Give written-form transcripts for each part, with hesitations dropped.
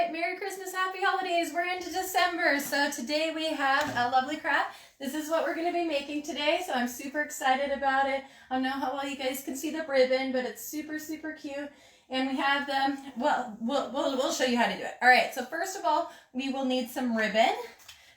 right, Merry Christmas, Happy Holidays. We're into December, so today we have a lovely craft. This is what we're going to be making today, so I'm super excited about it. I don't know how well you guys can see the ribbon, but it's super, super cute. And we have them, well, we'll show you how to do it. All right, so first of all, we will need some ribbon.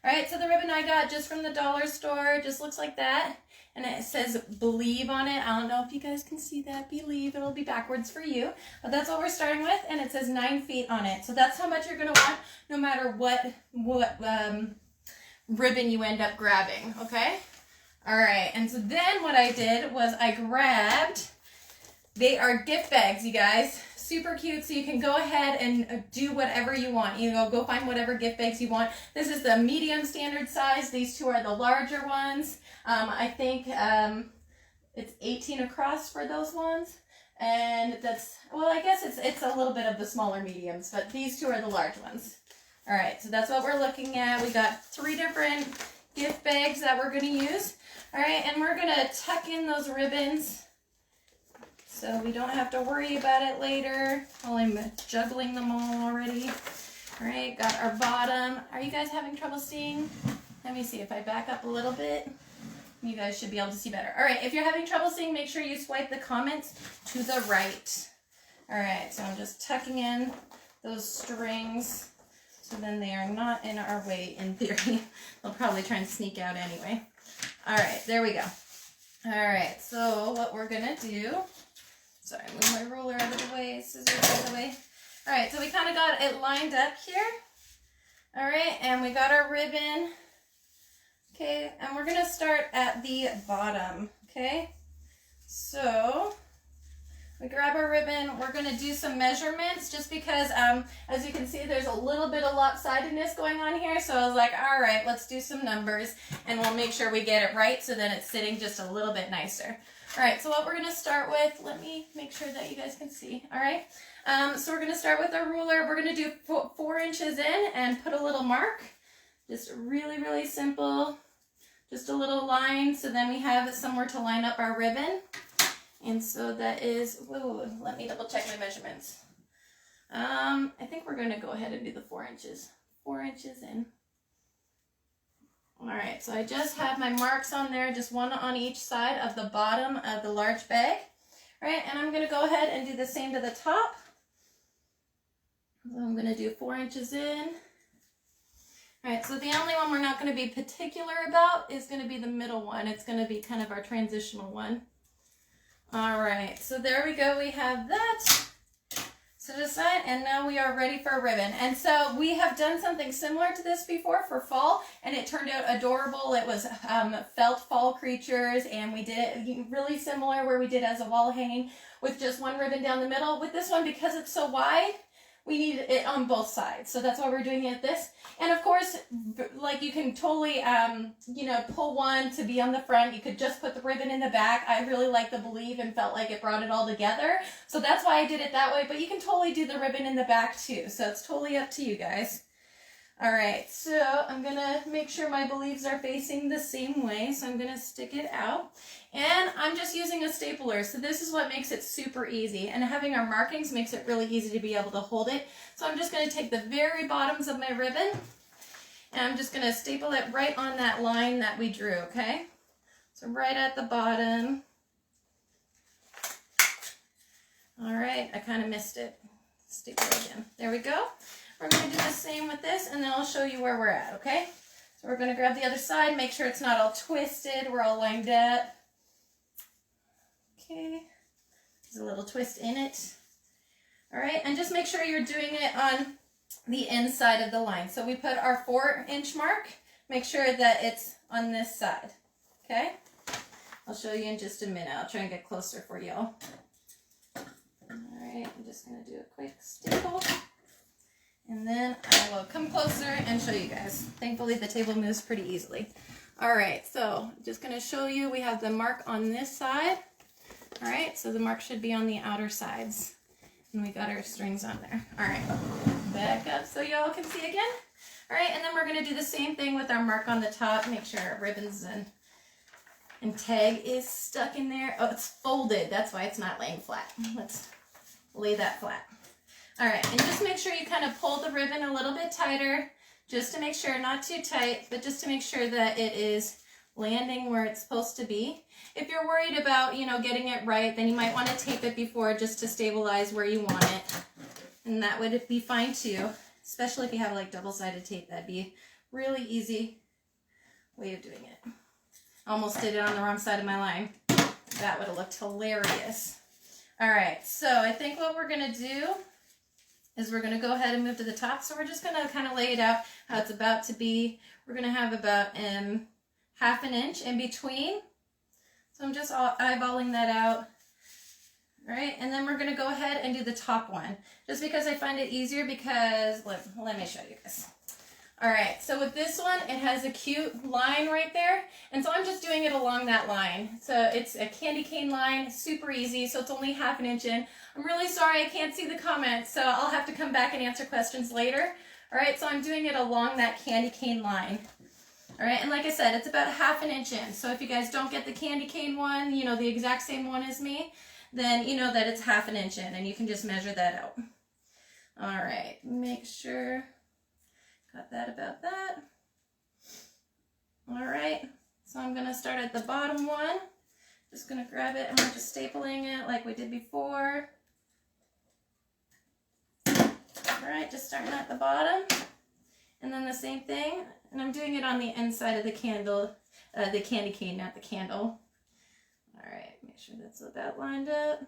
All right, so the ribbon I got just from the dollar store, just looks like that. And it says believe on it. I don't know if you guys can see that, believe. It'll be backwards for you. But that's what we're starting with, and it says 9 feet on it. So that's how much you're gonna want no matter what ribbon you end up grabbing, okay? All right, and so then what I did was I grabbed, they are gift bags, you guys. Super cute, so you can go ahead and do whatever you want. You know, go find whatever gift bags you want. This is the medium standard size. These two are the larger ones. I think it's 18 across for those ones. And that's, well, I guess it's a little bit of the smaller mediums, but these two are the large ones. All right, so that's what we're looking at. We got 3 different gift bags that we're gonna use. All right, and we're gonna tuck in those ribbons so we don't have to worry about it later while I'm juggling them all already. All right, got our bottom. Are you guys having trouble seeing? Let me see if I back up a little bit. You guys should be able to see better. All right, if you're having trouble seeing, make sure you swipe the comments to the right. All right, so I'm just tucking in those strings so then they are not in our way in theory. They'll probably try and sneak out anyway. All right, there we go. All right, so what we're gonna do, sorry, move my ruler out of the way, scissors out of the way. All right, so we kind of got it lined up here. All right, and we got our ribbon. Okay, and we're gonna start at the bottom, okay? So, we grab our ribbon, we're gonna do some measurements just because, as you can see, there's a little bit of lopsidedness going on here. So I was like, all right, let's do some numbers and we'll make sure we get it right so then it's sitting just a little bit nicer. All right, so what we're gonna start with, let me make sure that you guys can see, all right? So we're gonna start with our ruler. We're gonna do 4 inches in and put a little mark. Just really, really simple. Just a little line, so then we have somewhere to line up our ribbon. And so that is, whoa, let me double check my measurements. I think we're gonna go ahead and do the 4 inches. 4 inches in. All right, so I just have my marks on there, just one on each side of the bottom of the large bag. All right, and I'm gonna go ahead and do the same to the top. So I'm gonna do 4 inches in. All right, so the only one we're not going to be particular about is going to be the middle one. It's going to be kind of our transitional one. All right, so there we go. We have that set aside, and now we are ready for a ribbon. And so we have done something similar to this before for fall, and it turned out adorable. It was felt fall creatures, and we did it really similar where we did as a wall hanging with just one ribbon down the middle. With this one, because it's so wide, we need it on both sides. So that's why we're doing it this. And of course, like you can totally, you know, pull one to be on the front. You could just put the ribbon in the back. I really like the believe and felt like it brought it all together. So that's why I did it that way. But you can totally do the ribbon in the back too. So it's totally up to you guys. All right, so I'm gonna make sure my believes are facing the same way. So I'm gonna stick it out. And I'm just using a stapler. So this is what makes it super easy. And having our markings makes it really easy to be able to hold it. So I'm just gonna take the very bottoms of my ribbon and I'm just gonna staple it right on that line that we drew, okay? So right at the bottom. All right, I kind of missed it. Staple it again. There we go. We're going to do the same with this, and then I'll show you where we're at, okay? So we're going to grab the other side, make sure it's not all twisted. We're all lined up. Okay. There's a little twist in it. All right, and just make sure you're doing it on the inside of the line. So we put our 4-inch mark. Make sure that it's on this side, okay? I'll show you in just a minute. I'll try and get closer for y'all. All right, I'm just going to do a quick staple. And then I will come closer and show you guys. Thankfully, the table moves pretty easily. All right, so just gonna show you, we have the mark on this side. All right, so the mark should be on the outer sides. And we got our strings on there. All right, back up so y'all can see again. All right, and then we're gonna do the same thing with our mark on the top. Make sure our ribbons and tag is stuck in there. Oh, it's folded. That's why it's not laying flat. Let's lay that flat. All right, and just make sure you kind of pull the ribbon a little bit tighter, just to make sure, not too tight, but just to make sure that it is landing where it's supposed to be. If you're worried about, you know, getting it right, then you might want to tape it before just to stabilize where you want it. And that would be fine too, especially if you have like double-sided tape. That'd be really easy way of doing it. Almost did it on the wrong side of my line. That would have looked hilarious. All right, so I think what we're gonna do is we're gonna go ahead and move to the top. So we're just gonna kind of lay it out how it's about to be. We're gonna have about half an inch in between. So I'm just eyeballing that out. All right, and then we're gonna go ahead and do the top one, just because I find it easier because, let me show you guys. All right, so with this one, it has a cute line right there, and so I'm just doing it along that line. So it's a candy cane line, super easy, so it's only half an inch in. I'm really sorry I can't see the comments, so I'll have to come back and answer questions later. All right, so I'm doing it along that candy cane line. All right, and like I said, it's about half an inch in. So if you guys don't get the candy cane one, you know, the exact same one as me, then you know that it's half an inch in, and you can just measure that out. All right, make sure, got that about that. All right, so I'm gonna start at the bottom one. Just gonna grab it and we're just stapling it like we did before. All right, just starting at the bottom. And then the same thing, and I'm doing it on the inside of the candle, the candy cane, not the candle. All right, make sure that's about lined up.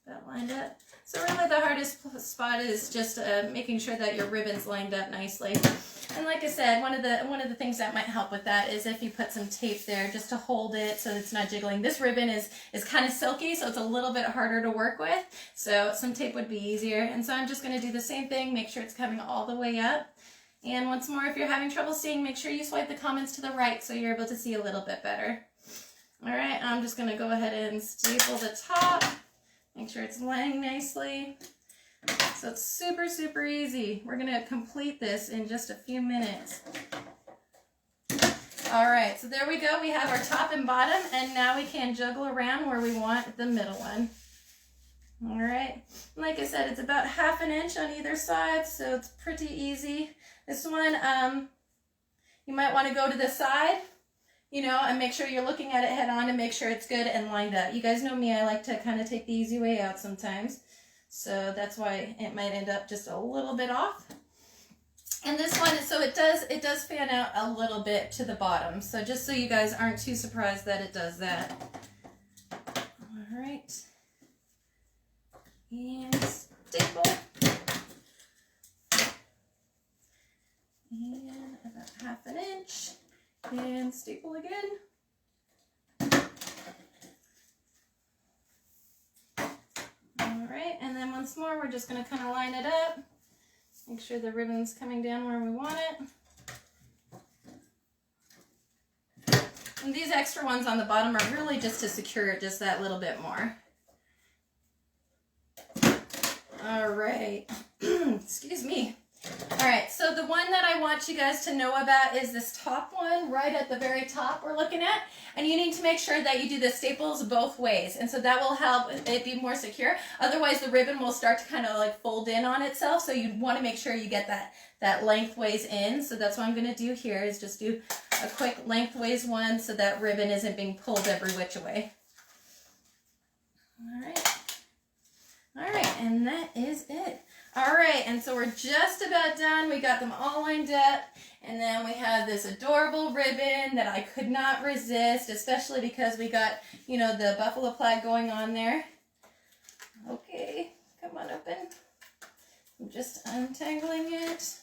About lined up. So really the hardest spot is just making sure that your ribbon's lined up nicely. And like I said, one of the things that might help with that is if you put some tape there just to hold it so it's not jiggling. This ribbon is kind of silky, so it's a little bit harder to work with. So some tape would be easier. And so I'm just going to do the same thing, make sure it's coming all the way up. And once more, if you're having trouble seeing, make sure you swipe the comments to the right so you're able to see a little bit better. All right, I'm just going to go ahead and staple the top. Make sure it's laying nicely. So it's super, super easy. We're going to complete this in just a few minutes. All right, so there we go. We have our top and bottom, and now we can juggle around where we want the middle one. All right, like I said, it's about half an inch on either side, so it's pretty easy. This one, you might want to go to the side, you know, and make sure you're looking at it head on and make sure it's good and lined up. You guys know me, I like to kind of take the easy way out sometimes. So that's why it might end up just a little bit off. And this one, so it does fan out a little bit to the bottom. So just so you guys aren't too surprised that it does that. All right. And staple. And about half an inch. And staple again. All right, and then once more, we're just going to kind of line it up. Make sure the ribbon's coming down where we want it. And these extra ones on the bottom are really just to secure it just that little bit more. All right, excuse me. All right, so the one that I want you guys to know about is this top one right at the very top we're looking at. And you need to make sure that you do the staples both ways. And so that will help it be more secure. Otherwise, the ribbon will start to kind of like fold in on itself. So you want to make sure you get that lengthways in. So that's what I'm going to do here is just do a quick lengthways one so that ribbon isn't being pulled every which way. All right. All right, and that is it. All right, and so we're just about done. We got them all lined up, and then we have this adorable ribbon that I could not resist, especially because we got, you know, the buffalo plaid going on there. Okay, come on open. I'm just untangling it.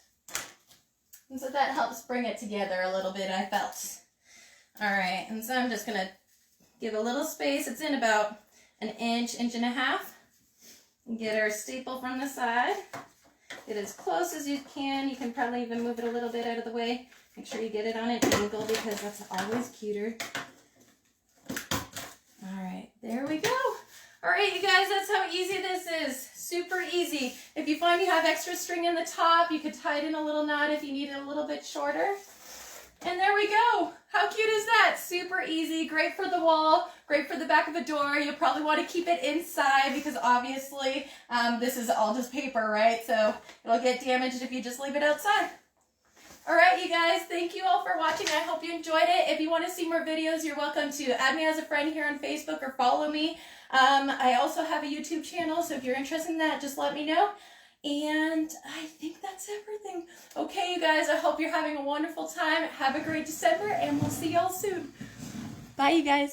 And so that helps bring it together a little bit, I felt. All right, and so I'm just gonna give a little space. It's in about an inch, inch and a half. Get our staple from the side. Get as close as you can. You can probably even move it a little bit out of the way. Make sure you get it on an angle because that's always cuter. All right, there we go. All right, you guys, that's how easy this is. Super easy. If you find you have extra string in the top, you could tie it in a little knot if you need it a little bit shorter. And there we go. How cute is that? Super easy, great for the wall, great for the back of a door. You'll probably want to keep it inside because obviously this is all just paper, right? So it'll get damaged if you just leave it outside. All right, you guys, thank you all for watching. I hope you enjoyed it. If you want to see more videos, you're welcome to add me as a friend here on Facebook or follow me. I also have a YouTube channel, so if you're interested in that, just let me know. And I think that's everything. Okay, you guys, I hope you're having a wonderful time. Have a great December, and we'll see y'all soon. Bye, you guys.